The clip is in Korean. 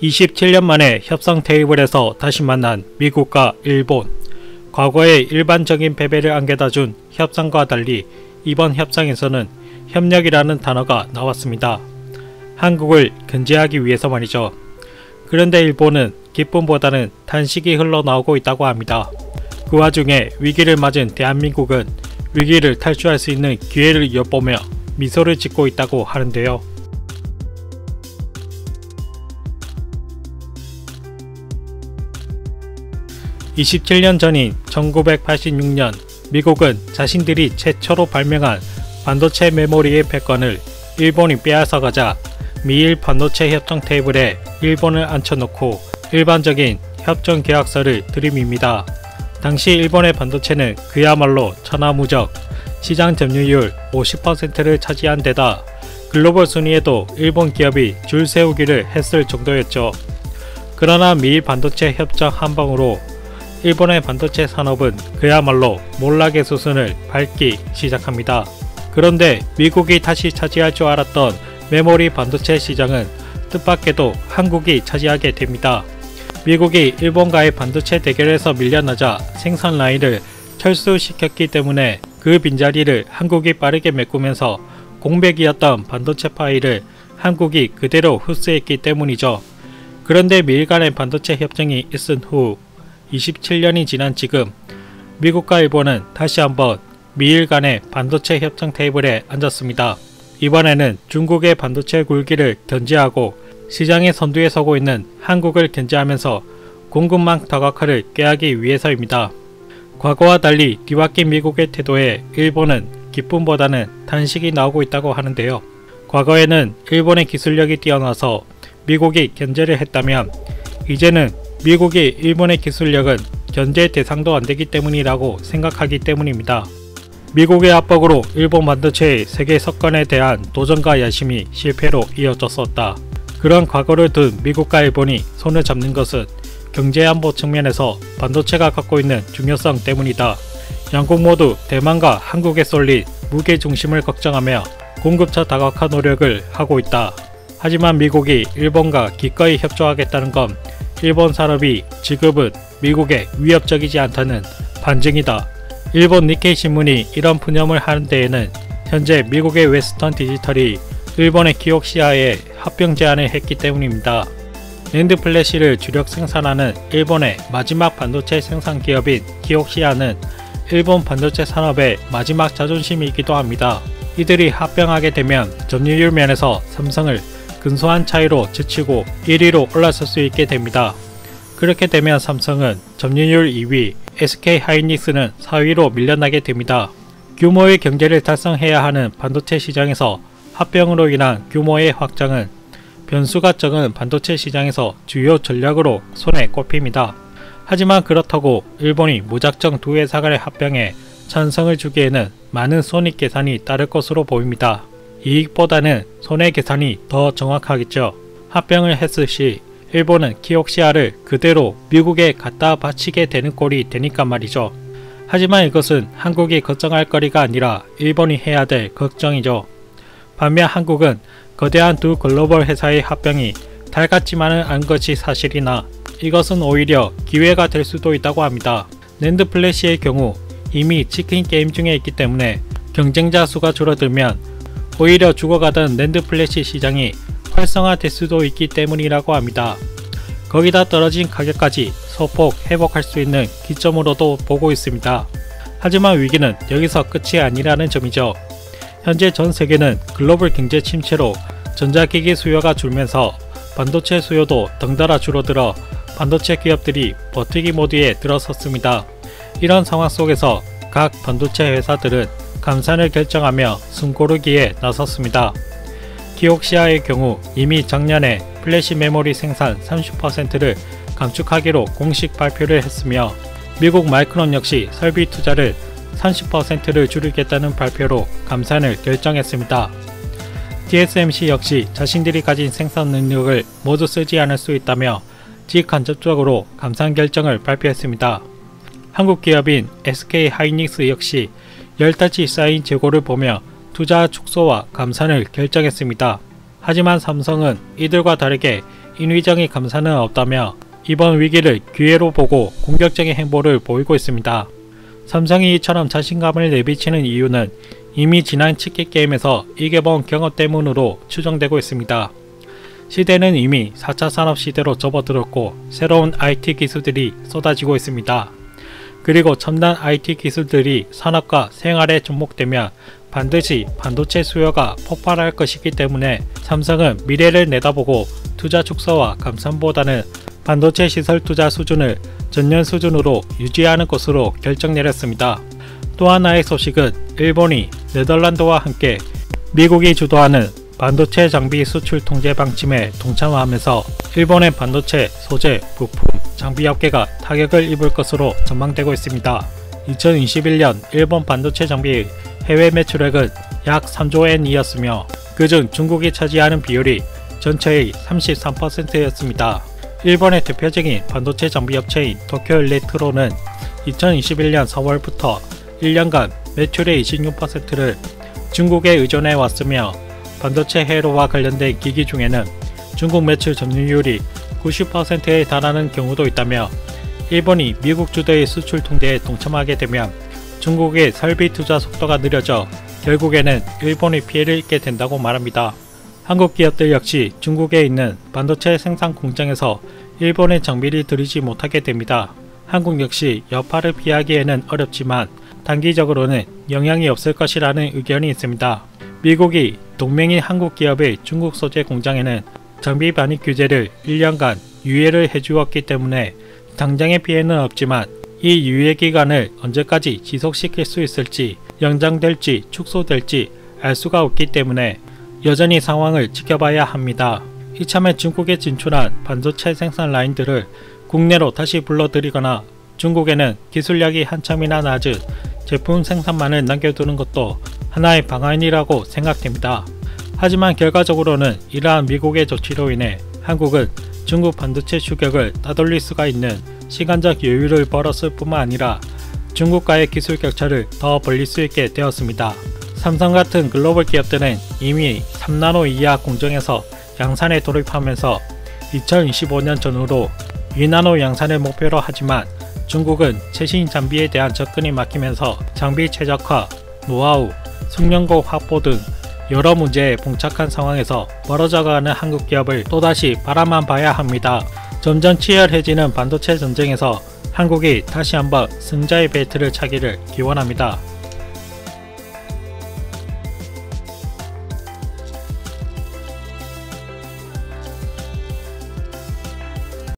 27년 만에 협상 테이블에서 다시 만난 미국과 일본. 과거의 일반적인 패배를 안겨다준 협상과 달리 이번 협상에서는 협력이라는 단어가 나왔습니다. 한국을 견제하기 위해서 말이죠. 그런데 일본은 기쁨보다는 탄식이 흘러나오고 있다고 합니다. 그 와중에 위기를 맞은 대한민국은 위기를 탈출할 수 있는 기회를 엿보며 미소를 짓고 있다고 하는데요. (27년) 전인 1986년 미국은 자신들이 최초로 발명한 반도체 메모리의 패권을 일본이 빼앗아가자 미일 반도체 협정 테이블에 일본을 앉혀놓고 일반적인 협정 계약서를 들이밉니다. 당시 일본의 반도체는 그야말로 천하무적, 시장 점유율 50%를 차지한 데다 글로벌 순위에도 일본 기업이 줄 세우기를 했을 정도였죠. 그러나 미일 반도체 협정 한방으로 일본의 반도체 산업은 그야말로 몰락의 수순을 밟기 시작합니다. 그런데 미국이 다시 차지할 줄 알았던 메모리 반도체 시장은 뜻밖에도 한국이 차지하게 됩니다. 미국이 일본과의 반도체 대결에서 밀려나자 생산 라인을 철수시켰기 때문에 그 빈자리를 한국이 빠르게 메꾸면서 공백이었던 반도체 파일을 한국이 그대로 흡수했기 때문이죠. 그런데 미일 간의 반도체 협정이 있은 후 27년이 지난 지금 미국과 일본은 다시 한번 미일 간의 반도체 협정 테이블에 앉았습니다. 이번에는 중국의 반도체 굴기를 견제하고 시장의 선두에 서고 있는 한국을 견제하면서 공급망 다각화를 꾀하기 위해서입니다. 과거와 달리 뒤바뀐 미국의 태도에 일본은 기쁨보다는 탄식이 나오고 있다고 하는데요. 과거에는 일본의 기술력이 뛰어나서 미국이 견제를 했다면 이제는 미국이 일본의 기술력은 견제 대상도 안되기 때문이라고 생각하기 때문입니다. 미국의 압박으로 일본 반도체의 세계 석권에 대한 도전과 야심이 실패로 이어졌었다. 그런 과거를 둔 미국과 일본이 손을 잡는 것은 경제안보 측면에서 반도체가 갖고 있는 중요성 때문이다. 양국 모두 대만과 한국에 쏠린 무게 중심을 걱정하며 공급처 다각화 노력을 하고 있다. 하지만 미국이 일본과 기꺼이 협조하겠다는 건 일본 산업이 지금은 미국에 위협적이지 않다는 반증이다. 일본 니케이 신문이 이런 푸념을 하는 데에는 현재 미국의 웨스턴 디지털이 일본의 키옥시아에 합병 제안을 했기 때문입니다. 낸드 플래시를 주력 생산하는 일본의 마지막 반도체 생산 기업인 키옥시아는 일본 반도체 산업의 마지막 자존심이기도 합니다. 이들이 합병하게 되면 점유율 면에서 삼성을 근소한 차이로 제치고 1위로 올라설 수 있게 됩니다. 그렇게 되면 삼성은 점유율 2위, SK하이닉스는 4위로 밀려나게 됩니다. 규모의 경제를 달성해야 하는 반도체 시장에서 합병으로 인한 규모의 확장은 변수가 적은 반도체 시장에서 주요 전략으로 손에 꼽힙니다. 하지만 그렇다고 일본이 무작정 두 회사 간의 합병에 찬성을 주기에는 많은 손익 계산이 따를 것으로 보입니다. 이익보다는 손해 계산이 더 정확하겠죠. 합병을 했을 시 일본은 키옥시아를 그대로 미국에 갖다 바치게 되는 꼴이 되니까 말이죠. 하지만 이것은 한국이 걱정할 거리가 아니라 일본이 해야 될 걱정이죠. 반면 한국은 거대한 두 글로벌 회사의 합병이 달갑지만은 않은 것이 사실이나 이것은 오히려 기회가 될 수도 있다고 합니다. 낸드 플래시의 경우 이미 치킨 게임 중에 있기 때문에 경쟁자 수가 줄어들면 오히려 죽어가던 낸드 플래시 시장이 활성화될 수도 있기 때문이라고 합니다. 거기다 떨어진 가격까지 소폭 회복할 수 있는 기점으로도 보고 있습니다. 하지만 위기는 여기서 끝이 아니라는 점이죠. 현재 전 세계는 글로벌 경제 침체로 전자기기 수요가 줄면서 반도체 수요도 덩달아 줄어들어 반도체 기업들이 버티기 모드에 들어섰습니다. 이런 상황 속에서 각 반도체 회사들은 감산을 결정하며 숨고르기에 나섰습니다. 키옥시아의 경우 이미 작년에 플래시 메모리 생산 30%를 감축하기로 공식 발표를 했으며 미국 마이크론 역시 설비 투자를 30%를 줄이겠다는 발표로 감산을 결정했습니다. TSMC 역시 자신들이 가진 생산 능력을 모두 쓰지 않을 수 있다며 직간접적으로 감산 결정을 발표했습니다. 한국 기업인 SK하이닉스 역시 10달치 쌓인 재고를 보며 투자 축소와 감산을 결정했습니다. 하지만 삼성은 이들과 다르게 인위적인 감사는 없다며 이번 위기를 기회로 보고 공격적인 행보를 보이고 있습니다. 삼성이 이처럼 자신감을 내비치는 이유는 이미 지난 치킨 게임에서 이겨본 경험 때문으로 추정되고 있습니다. 시대는 이미 4차 산업 시대로 접어들었고 새로운 IT 기술들이 쏟아지고 있습니다. 그리고 첨단 IT 기술들이 산업과 생활에 접목되면 반드시 반도체 수요가 폭발할 것이기 때문에 삼성은 미래를 내다보고 투자 축소와 감산보다는 반도체 시설 투자 수준을 전년 수준으로 유지하는 것으로 결정 내렸습니다. 또 하나의 소식은 일본이 네덜란드와 함께 미국이 주도하는 반도체 장비 수출 통제 방침에 동참하면서 일본의 반도체, 소재, 부품, 장비 업계가 타격을 입을 것으로 전망되고 있습니다. 2021년 일본 반도체 장비 해외 매출액은 약 3조 엔이었으며 그중 중국이 차지하는 비율이 전체의 33%였습니다. 일본의 대표적인 반도체 장비 업체인 도쿄일렉트론은 2021년 4월부터 1년간 매출의 26%를 중국에 의존해 왔으며 반도체 회로와 관련된 기기 중에는 중국 매출 점유율이 90%에 달하는 경우도 있다며 일본이 미국 주도의 수출 통제에 동참하게 되면 중국의 설비 투자 속도가 느려져 결국에는 일본이 피해를 입게 된다고 말합니다. 한국 기업들 역시 중국에 있는 반도체 생산 공장에서 일본의 장비를 들이지 못하게 됩니다. 한국 역시 여파를 피하기에는 어렵지만 단기적으로는 영향이 없을 것이라는 의견이 있습니다. 미국이 동맹인 한국 기업의 중국 소재 공장에는 장비 반입 규제를 1년간 유예를 해주었기 때문에 당장의 피해는 없지만 이 유예 기간을 언제까지 지속시킬 수 있을지 연장될지 축소될지 알 수가 없기 때문에 여전히 상황을 지켜봐야 합니다. 이참에 중국에 진출한 반도체 생산 라인들을 국내로 다시 불러들이거나 중국에는 기술력이 한참이나 낮은 제품 생산만을 남겨두는 것도 하나의 방안이라고 생각됩니다. 하지만 결과적으로는 이러한 미국의 조치로 인해 한국은 중국 반도체 추격을 따돌릴 수가 있는 시간적 여유를 벌었을 뿐만 아니라 중국과의 기술 격차를 더 벌릴 수 있게 되었습니다. 삼성 같은 글로벌 기업들은 이미 3나노 이하 공정에서 양산에 돌입하면서 2025년 전후로 2나노 양산을 목표로 하지만 중국은 최신 장비에 대한 접근이 막히면서 장비 최적화, 노하우, 숙련도 확보 등 여러 문제에 봉착한 상황에서 멀어져가는 한국 기업을 또다시 바라만 봐야 합니다. 점점 치열해지는 반도체 전쟁에서 한국이 다시 한번 승자의 벨트를 차기를 기원합니다.